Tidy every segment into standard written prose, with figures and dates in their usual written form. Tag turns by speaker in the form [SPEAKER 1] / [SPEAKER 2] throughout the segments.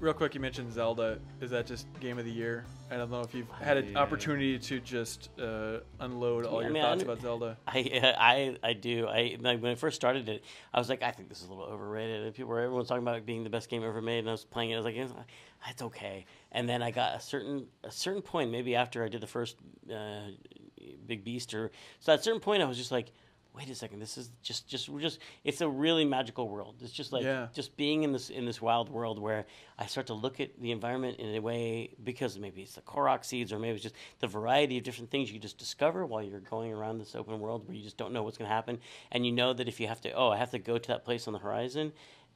[SPEAKER 1] real quick, you mentioned Zelda. Is that just game of the year? I don't know if you've had an opportunity to just unload all your thoughts about Zelda.
[SPEAKER 2] I do. Like, when I first started it, I was like, I think this is a little overrated. And everyone was talking about it being the best game ever made, and I was playing it. I was like, it's okay. And then I got a certain point, maybe after I did the first Big Beast, so at a certain point, I was just like, wait a second, this is it's a really magical world. It's just like just being in this wild world where I start to look at the environment in a way, because maybe it's the Korok seeds, or maybe it's just the variety of different things you just discover while you're going around this open world where you just don't know what's going to happen. And you know that if you have to, I have to go to that place on the horizon,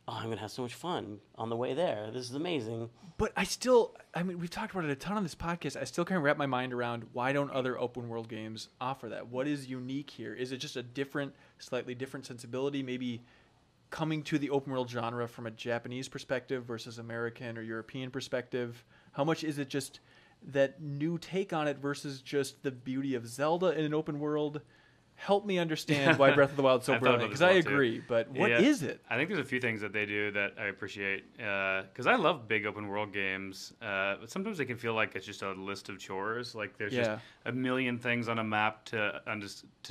[SPEAKER 2] I'm going to have so much fun on the way there. This is amazing.
[SPEAKER 1] But we've talked about it a ton on this podcast. I still can't wrap my mind around, why don't other open world games offer that? What is unique here? Is it just a slightly different sensibility? Maybe coming to the open world genre from a Japanese perspective versus American or European perspective? How much is it just that new take on it versus just the beauty of Zelda in an open world? Help me understand why Breath of the Wild is so brilliant, because I agree, but what is it?
[SPEAKER 3] I think there's a few things that they do that I appreciate, because I love big open world games, but sometimes they can feel like it's just a list of chores. Like there's just a million things on a map to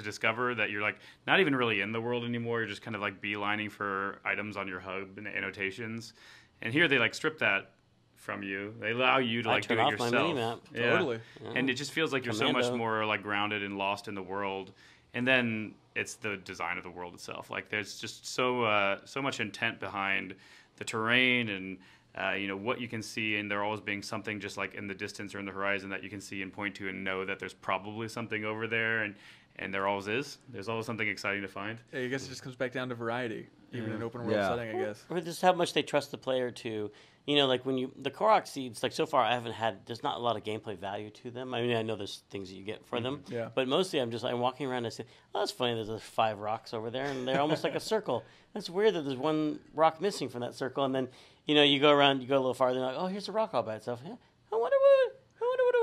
[SPEAKER 3] discover that you're like not even really in the world anymore. You're just kind of like beelining for items on your hub and annotations. And here they like strip that from you. They allow you to like do it yourself.
[SPEAKER 2] My mini-map.
[SPEAKER 3] Yeah.
[SPEAKER 1] Totally.
[SPEAKER 3] Yeah. And it just feels like you're so much more like grounded and lost in the world. And then it's the design of the world itself. Like there's just so much intent behind the terrain and what you can see, and there always being something just like in the distance or in the horizon that you can see and point to and know that there's probably something over there, and there always is. There's always something exciting to find.
[SPEAKER 1] I guess it just comes back down to variety, even in an open world setting, I guess.
[SPEAKER 2] Or just how much they trust the player to. Like when the Korok seeds, like so far there's not a lot of gameplay value to them. I mean, I know there's things that you get for them, but mostly I'm walking around and I say, oh, that's funny, there's 5 rocks over there, and they're almost like a circle. That's weird that there's one rock missing from that circle, and then, you go around, you go a little farther, and you're like, oh, here's a rock all by itself. Yeah, I wonder what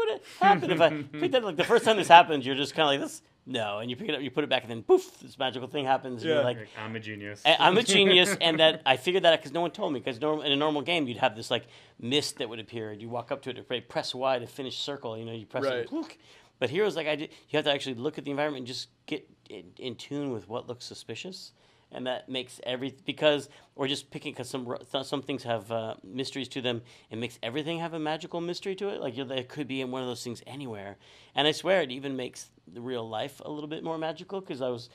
[SPEAKER 2] would happen if I picked that. Like the first time this happens, you're just kind of like this. No, and you pick it up, you put it back, and then poof, this magical thing happens. And you're like,
[SPEAKER 3] I'm a genius.
[SPEAKER 2] I'm a genius, and that I figured that out because no one told me. Because in a normal game, you'd have this like mist that would appear, and you walk up to it and press Y to finish circle. You press it, and but here it was like you have to actually look at the environment and just get in tune with what looks suspicious. And that makes because some things have mysteries to them. It makes everything have a magical mystery to it. Like it could be in one of those things anywhere. And I swear it even makes the real life a little bit more magical, because I was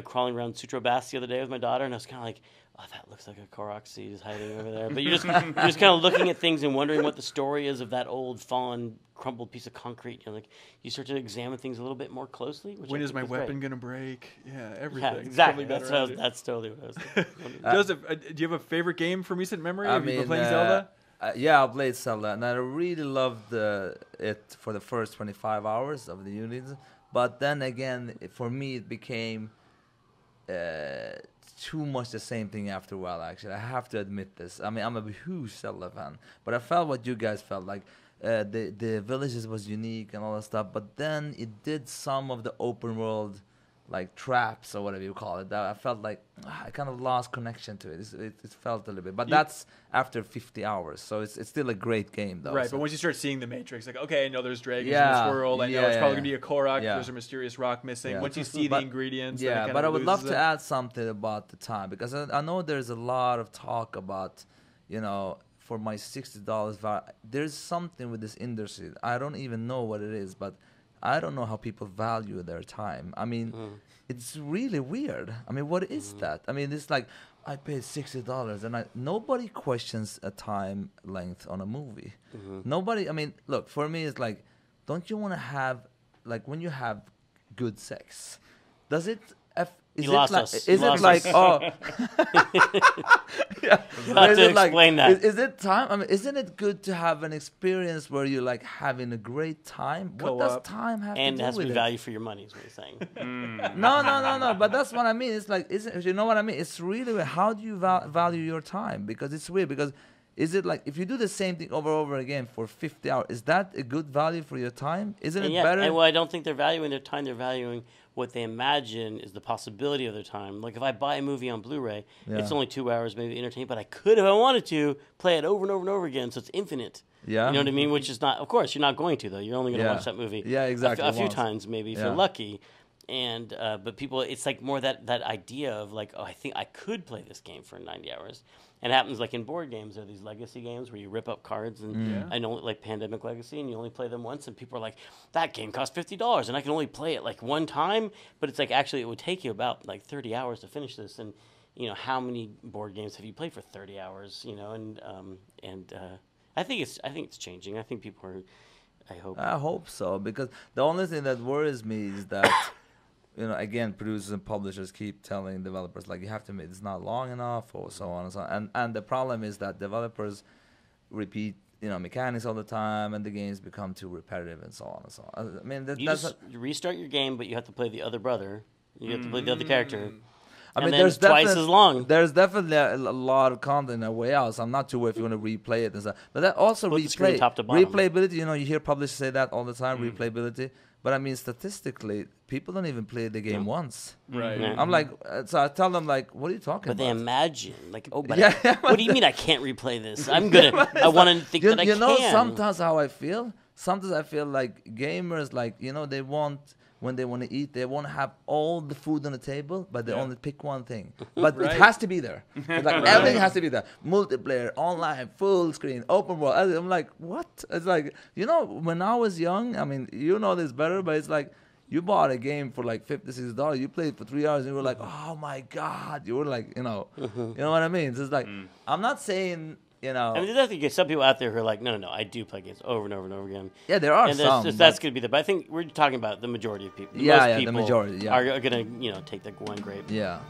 [SPEAKER 2] crawling around Sutro Bass the other day with my daughter, and I was kind of like, oh, that looks like a Korok seed is hiding over there. But you're just kind of looking at things and wondering what the story is of that old fallen crumbled piece of concrete. You start to examine things a little bit more closely.
[SPEAKER 1] When is my weapon going to break? Yeah, everything.
[SPEAKER 2] Yeah, exactly. That's totally what I was thinking.
[SPEAKER 1] Joseph, do you have a favorite game from recent memory? Have you been playing Zelda?
[SPEAKER 4] I played Zelda, and I really loved it for the first 25 hours of the units. But then again, for me, it became too much the same thing after a while, actually. I have to admit this. I mean, I'm a huge Zelda fan, but I felt what you guys felt. Like, the villages was unique and all that stuff, but then it did some of the open world, like, traps or whatever you call it. That I felt like I kind of lost connection to it. It felt a little bit. But that's after 50 hours, so it's still a great game, though.
[SPEAKER 1] Right,
[SPEAKER 4] so.
[SPEAKER 1] But once you start seeing the Matrix, like, okay, I know there's dragons in this world. I know it's probably going to be a Korok. There's a mysterious rock missing. Once you see the ingredients, then it kind
[SPEAKER 4] but I
[SPEAKER 1] of
[SPEAKER 4] would love
[SPEAKER 1] loses
[SPEAKER 4] to add something about the time, because I know there's a lot of talk about, for my $60, there's something with this industry. I don't even know what it is, but I don't know how people value their time. I mean, it's really weird. I mean, what is that? I mean, it's like, I paid $60, and nobody questions a time length on a movie. Nobody, I mean, look, for me, it's like, don't you want to have, like, when you have good sex, does it... Is it like oh yeah?
[SPEAKER 2] You have to explain that.
[SPEAKER 4] Is it time? I mean, isn't it good to have an experience where you're like having a great time? What does time have to do with it?
[SPEAKER 2] And it has to be value for your money, is what you're saying.
[SPEAKER 4] No. But that's what I mean. It's like, you know what I mean? It's really weird. How do you value your time? Because it's weird. Because is it like if you do the same thing over and over again for 50 hours, is that a good value for your time? Isn't it better?
[SPEAKER 2] And well, I don't think they're valuing their time. They're valuing what they imagine is the possibility of their time. Like if I buy a movie on Blu-ray, it's only 2 hours, maybe entertaining, but I could, if I wanted to, play it over and over and over again, so it's infinite.
[SPEAKER 4] Yeah.
[SPEAKER 2] You know what I mean? Which is not, of course, you're not going to, though. You're only going to watch that movie
[SPEAKER 4] exactly.
[SPEAKER 2] a few times, maybe, if you're lucky. And but people, it's like more that idea of like, oh, I think I could play this game for 90 hours. And it happens like in board games. There are these legacy games where you rip up cards, and I know like Pandemic Legacy, and you only play them once, and people are like, that game cost $50, and I can only play it like one time. But it's like actually it would take you about like 30 hours to finish this, and you know how many board games have you played for 30 hours? You know, and I think it's changing. I think people are. I hope
[SPEAKER 4] so, because the only thing that worries me is that. You know, again, producers and publishers keep telling developers, like, you have to make it's not long enough, or so on and so on. And the problem is that developers repeat, you know, mechanics all the time, and the games become too repetitive, and so on and so on. I mean,
[SPEAKER 2] you restart your game, but you have to play the other brother. You have to play the other character.
[SPEAKER 4] I mean,
[SPEAKER 2] there's twice as long.
[SPEAKER 4] There's definitely a lot of content a way out. So I'm not too worried if you want to replay it and stuff. But that also replayability. You know, you hear publishers say that all the time. Replayability. But I mean, statistically, people don't even play the game once.
[SPEAKER 1] Right.
[SPEAKER 2] Yeah.
[SPEAKER 4] I'm like, so I tell them like, what are you talking about?
[SPEAKER 2] But they imagine, like, oh, but what do you mean I can't replay this? I want to think that I can.
[SPEAKER 4] You know, sometimes how I feel. Sometimes I feel like gamers, like, you know, they want. When they want to eat, they want to have all the food on the table, but they only pick one thing. But it has to be there. It's like everything has to be there. Multiplayer, online, full screen, open world. I'm like, what? It's like, you know, when I was young, I mean, you know this better, but it's like, you bought a game for like $50, $60. You played for 3 hours, and you were like, oh my God. You were like, you know what I mean? So it's like, I'm not saying... You know,
[SPEAKER 2] I mean, there's some people out there who are like, no, I do play games over and over and over again.
[SPEAKER 4] Yeah, there are some.
[SPEAKER 2] That's going to be but I think we're talking about the majority of people.
[SPEAKER 4] Most people the majority,
[SPEAKER 2] are going to, take the one grape.
[SPEAKER 4] Yeah.